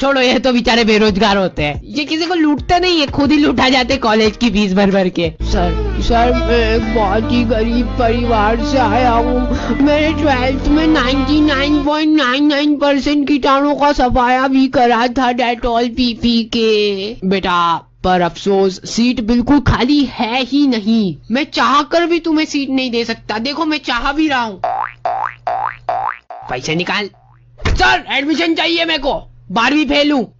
छोड़ो, ये तो बेचारे बेरोजगार होते हैं, ये किसी को लूटते नहीं है, खुद ही लूटा जाते कॉलेज की फीस भर भर के। सर मैं एक बहुत ही गरीब परिवार से आया हूँ। मैंने 12th में 99.99% कीटाणु का सफाया भी करा था डेटॉल पी के। बेटा पर अफसोस सीट बिल्कुल खाली है ही नहीं। मैं चाह कर भी तुम्हें सीट नहीं दे सकता। देखो मैं चाह भी रहा हूँ। पैसे निकाल। सर एडमिशन चाहिए मेरे को, 12वीं फेल हूँ।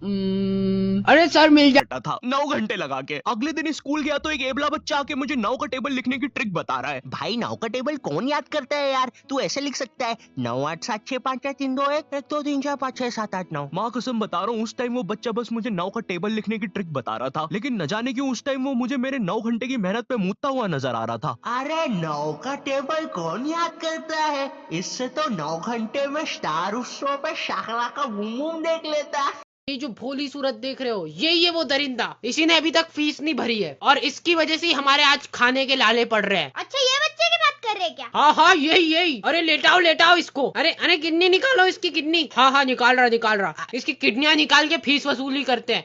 अरे सर मिल जाता था 9 घंटे लगा के। अगले दिन स्कूल गया तो एक एबला बच्चा आके मुझे 9 का टेबल लिखने की ट्रिक बता रहा है। भाई 9 का टेबल कौन याद करता है यार, तू ऐसे लिख सकता है 9 8 7 6 5 4 3 2 1 1 2 3 4 5 6 7 8 9। माँ कसम बता रहा हूँ, उस टाइम वो बच्चा बस मुझे 9 का टेबल लिखने की ट्रिक बता रहा था, लेकिन न जाने क्यों उस टाइम वो मुझे मेरे 9 घंटे की मेहनत पे मूतता हुआ नजर आ रहा था। अरे 9 का टेबल कौन याद करता है, इससे तो 9 घंटे में स्टार उत्सव पे शाकला का बूम बूम देख लेता। ये जो भोली सूरत देख रहे हो, यही है वो दरिंदा। इसी ने अभी तक फीस नहीं भरी है और इसकी वजह से हमारे आज खाने के लाले पड़ रहे हैं। अच्छा ये बच्चे की बात कर रहे हैं क्या? हाँ यही। अरे लेटाओ इसको। अरे किडनी निकालो, इसकी किडनी। हाँ निकाल रहा। इसकी किडनियाँ निकाल के फीस वसूली करते हैं।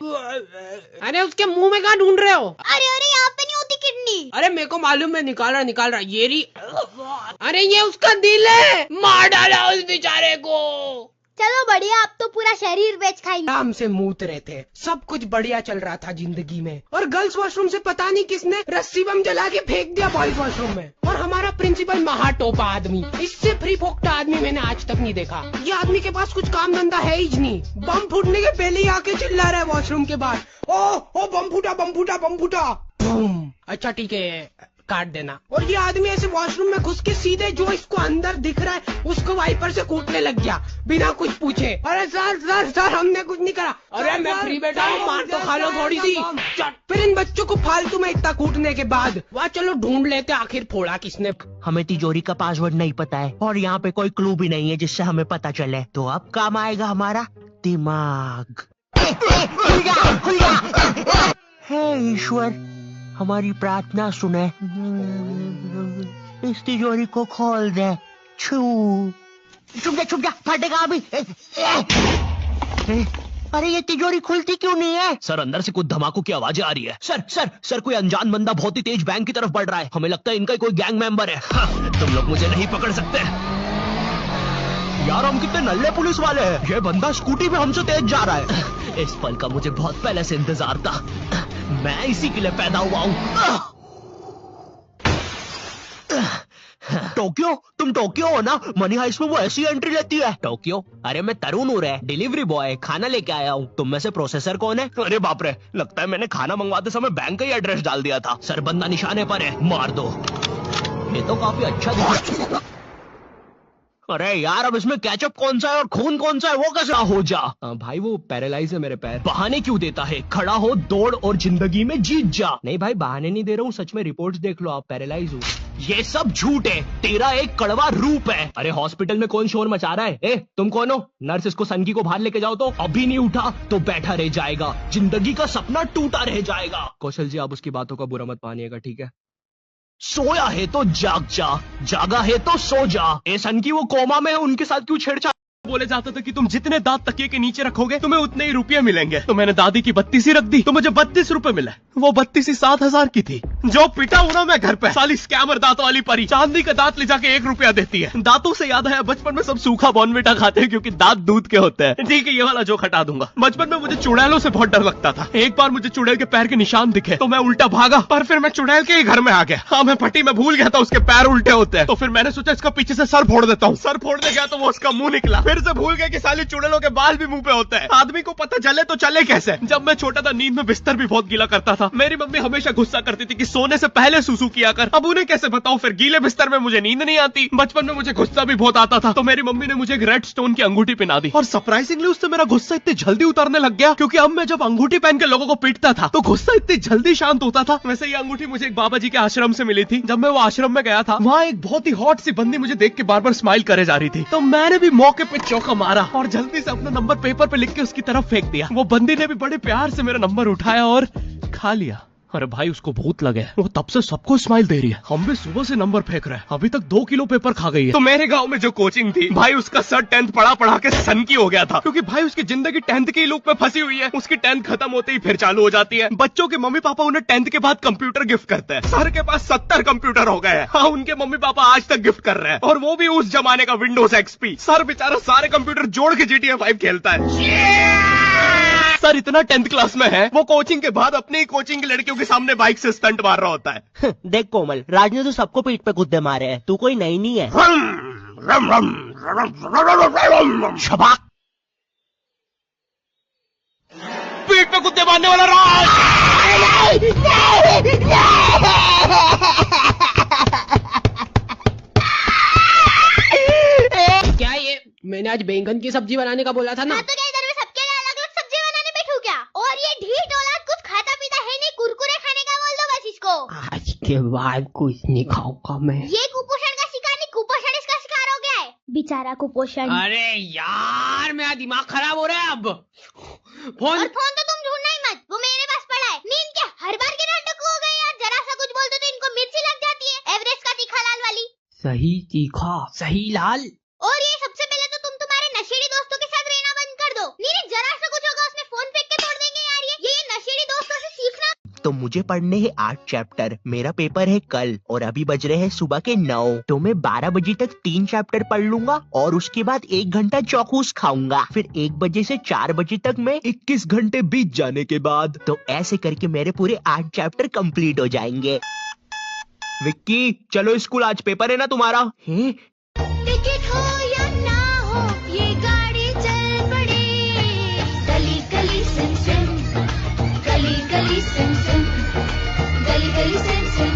अरे उसके मुंह में कहाँ ढूंढ रहे हो? अरे यहाँ पे नहीं होती किडनी। अरे मेरे को मालूम है, निकाल रहा। ये रही। अरे ये उसका दिल है, मार डाला उस बेचारे को। चलो बढ़िया, अब तो पूरा शरीर बेच खाएंगे। आराम से मूत रहे थे, सब कुछ बढ़िया चल रहा था जिंदगी में, और गर्ल्स वॉशरूम से पता नहीं किसने रस्सी बम जला के फेंक दिया बॉयज वॉशरूम में। और हमारा प्रिंसिपल महा टोपा आदमी, इससे फ्री फोकटा आदमी मैंने आज तक नहीं देखा। ये आदमी के पास कुछ काम धंधा है ही नहीं। बम फूटने के पहले ही आके चिल्ला रहा है वॉशरूम के बाहर, ओ बम फूटा। बूम। अच्छा ठीक है, काट देना। और ये आदमी ऐसे वॉशरूम में घुस के सीधे जो इसको अंदर दिख रहा है उसको वाइपर से कूटने लग गया बिना कुछ पूछे। अरे सर हमने कुछ नहीं करा। अरे मैं फ्री बैठा हूँ, मार तो खा लो थोड़ी सी। फिर इन बच्चों को फालतू में इतना कूटने के बाद वहाँ चलो ढूंढ लेते आखिर फोड़ा किसने। हमें तिजोरी का पासवर्ड नहीं पता है और यहाँ पे कोई क्लू भी नहीं है जिससे हमें पता चले, तो अब काम आएगा हमारा दिमाग। हे ईश्वर, हमारी प्रार्थना सुने, इस तिजोरी को खोल दे। छुप जा फटेगा अभी। अरे ये तिजोरी खुलती क्यों नहीं है? सर अंदर से कुछ धमाकों की आवाजें आ रही है। सर कोई अनजान बंदा बहुत ही तेज बैंक की तरफ बढ़ रहा है। हमें लगता है इनका कोई गैंग मेंबर है। तुम लोग मुझे नहीं पकड़ सकते। यार हम कितने नल्ले पुलिस वाले हैं। ये बंदा स्कूटी पे हमसे तेज जा रहा है। इस पल का मुझे बहुत पहले से इंतजार था, मैं इसी के लिए पैदा हुआ हूँ। टोक्यो, तुम टोक्यो हो ना? मनी हाइस्ट में वो ऐसी एंट्री लेती है। टोक्यो? अरे मैं तरुण हूँ रे, डिलीवरी बॉय, खाना लेके आया हूँ। तुम में से प्रोसेसर कौन है? अरे बाप रे, लगता है मैंने खाना मंगवाते समय बैंक का ही एड्रेस डाल दिया था। सर बंदा निशाने पर है, मार दो। ये तो काफी अच्छा दिख रहा है। अरे यार अब इसमें केचप कौन सा है और खून कौन सा है, वो कैसे हो जा? भाई वो पैरालाइज है मेरे पैर। बहाने क्यों देता है? खड़ा हो, दौड़ और जिंदगी में जीत जा। नहीं भाई बहाने नहीं दे रहा हूँ, सच में रिपोर्ट्स देख लो आप, पैरालाइज हूँ। ये सब झूठ है, तेरा एक कड़वा रूप है। अरे हॉस्पिटल में कौन शोर मचा रहा है? ए तुम कौन हो? नर्स इसको सनकी को बाहर लेके जाओ तो। अभी नहीं उठा तो बैठा रह जाएगा, जिंदगी का सपना टूटा रह जाएगा। कौशल जी आप उसकी बातों का बुरा मत मानिएगा, ठीक है? सोया है तो जाग जा, जागा है तो सो जा। ए सनकी वो कोमा में है, उनके साथ क्यों छेड़छाड़? बोले जाता था कि तुम जितने दांत तकिए के नीचे रखोगे तुम्हें उतने ही रुपये मिलेंगे। तो मैंने दादी की 32 ही रख दी तो मुझे 32 रुपए मिले। वो 32 ही 7,000 की थी। जो पिटा हूं ना मैं घर पे, साली स्कैमर दांत वाली परी चांदी का दांत ले जाके 1 रुपया देती है। दांतों से याद आया, बचपन में सब सूखा बॉर्नविटा खाते हैं क्योंकि दांत दूध के होते हैं। ठीक है ये वाला जोक हटा दूंगा। बचपन में मुझे चुड़ैलों से बहुत डर लगता था। एक बार मुझे चुड़ैल के पैर के निशान दिखे तो मैं उल्टा भागा, पर फिर मैं चुड़ैल के ही घर में आ गया। हाँ मैं फटी में भूल गया था उसके पैर उल्टे होते हैं। तो फिर मैंने सोचा इसका पीछे से सर फोड़ देता हूँ। सर फोड़ने गया तो वो उसका मुंह निकला। फिर से भूल गया कि चुड़ैलों के बाल भी मुंह पे होते हैं। आदमी को पता चले तो चले कैसे? जब मैं छोटा था नींद में बिस्तर भी बहुत गीला करता था। मेरी मम्मी हमेशा गुस्सा करती थी कि सोने से पहले सुसु किया कर। अब उन्हें कैसे बताऊं, फिर गीले बिस्तर में मुझे नींद नहीं आती। बचपन में मुझे गुस्सा भी बहुत आता था तो मेरी मम्मी ने मुझे एक रेड स्टोन की अंगूठी पहना दी और सरप्राइजिंगली उससे मेरा गुस्सा इतनी जल्दी उतरने लग गया क्योंकि अब मैं जब अंगूठी पहन के लोगों को पीटता था तो गुस्सा इतनी जल्दी शांत होता था। वैसे ये अंगूठी मुझे एक बाबा जी के आश्रम से मिली थी। जब मैं वो आश्रम में गया था वहाँ एक बहुत ही हॉट सी बंदी मुझे देख के बार बार स्माइल करे जा रही थी। तो मैंने भी मौके पे चौका मारा और जल्दी से अपना नंबर पेपर पे लिख के उसकी तरफ फेंक दिया। वो बंदी ने भी बड़े प्यार से मेरा नंबर उठाया और खा लिया। अरे भाई उसको भूत लगे है, वो तब से सबको स्माइल दे रही है। हम भी सुबह से नंबर फेंक रहे हैं, अभी तक 2 किलो पेपर खा गई है। तो मेरे गांव में जो कोचिंग थी भाई, उसका सर 10th पढ़ा के सन की हो गया था, क्योंकि भाई उसकी जिंदगी 10th के लूप में फंसी हुई है। उसकी 10th खत्म होते ही फिर चालू हो जाती है। बच्चों के मम्मी पापा उन्हें 10th के बाद कंप्यूटर गिफ्ट करते हैं। सर के पास 70 कंप्यूटर हो गए हैं। हाँ, उनके मम्मी पापा आज तक गिफ्ट कर रहे हैं, और वो भी उस जमाने का विंडोज XP। सर बेचारा सारे कंप्यूटर जोड़ के GTA 5 खेलता है। सर इतना 10th क्लास में है, वो कोचिंग के बाद अपनी ही कोचिंग की लड़कियों के सामने बाइक से स्टंट मार रहा होता है। देख कोमल, राज ने तो सबको पीठ पे कुत्ते मारे हैं, तू कोई नई नहीं है। शबाक, पीठ पे कुत्ते मारने वाला राज। क्या ये, मैंने आज बैंगन की सब्जी बनाने का बोला था ना। हाँ, तो क्या इधर में सबके लिए अलग अलग सब्जी बनाने बैठू क्या? और ये ढीठ औलाद कुछ खाता पीता है नहीं, कुरकुरे खाने का बोल दो बस इसको। आज के बाद कुछ नहीं खाऊंगा मैं। ये कुपोषण का शिकार नहीं, कुपोषण इसका शिकार हो गया है बेचारा कुपोषण। अरे यार, मेरा दिमाग खराब हो रहा है अब। फोन और फोन तो तुम ढूंढना ही मत, वो मेरे पास पड़ा है। नींद क्या हर बार के नाटक हो गए यार, जरा सा कुछ बोलते तो इनको मिर्ची लग जाती है, एवरेस्ट का तीखा लाल वाली। सही तीखा सही लाल। और ये सबसे पहले तो तुम तुम्हारे नशेड़ी दोस्तों के साथ रहना बंद कर दो। नहीं, जरा सा कुछ होगा उसमें फोन फेंक के तोड़ देंगे यार। ये नशेड़ी दोस्तों से सीखना। तो मुझे पढ़ने हैं 8 चैप्टर, मेरा पेपर है कल, और अभी बज रहे हैं सुबह के 9। तो मैं 12 बजे तक 3 चैप्टर पढ़ लूंगा, और उसके बाद 1 घंटा चौकूस खाऊंगा। फिर 1 बजे से 4 बजे तक मैं 21 घंटे बीत जाने के बाद, तो ऐसे करके मेरे पूरे 8 चैप्टर कंप्लीट हो जाएंगे। विक्की चलो स्कूल, आज पेपर है ना तुम्हारा? हैं? टिकट हो या ना हो, ये गाड़ी चल पड़े। गली गली सिम सिम, गली गली सिम सिम, गली गली सिम सिम।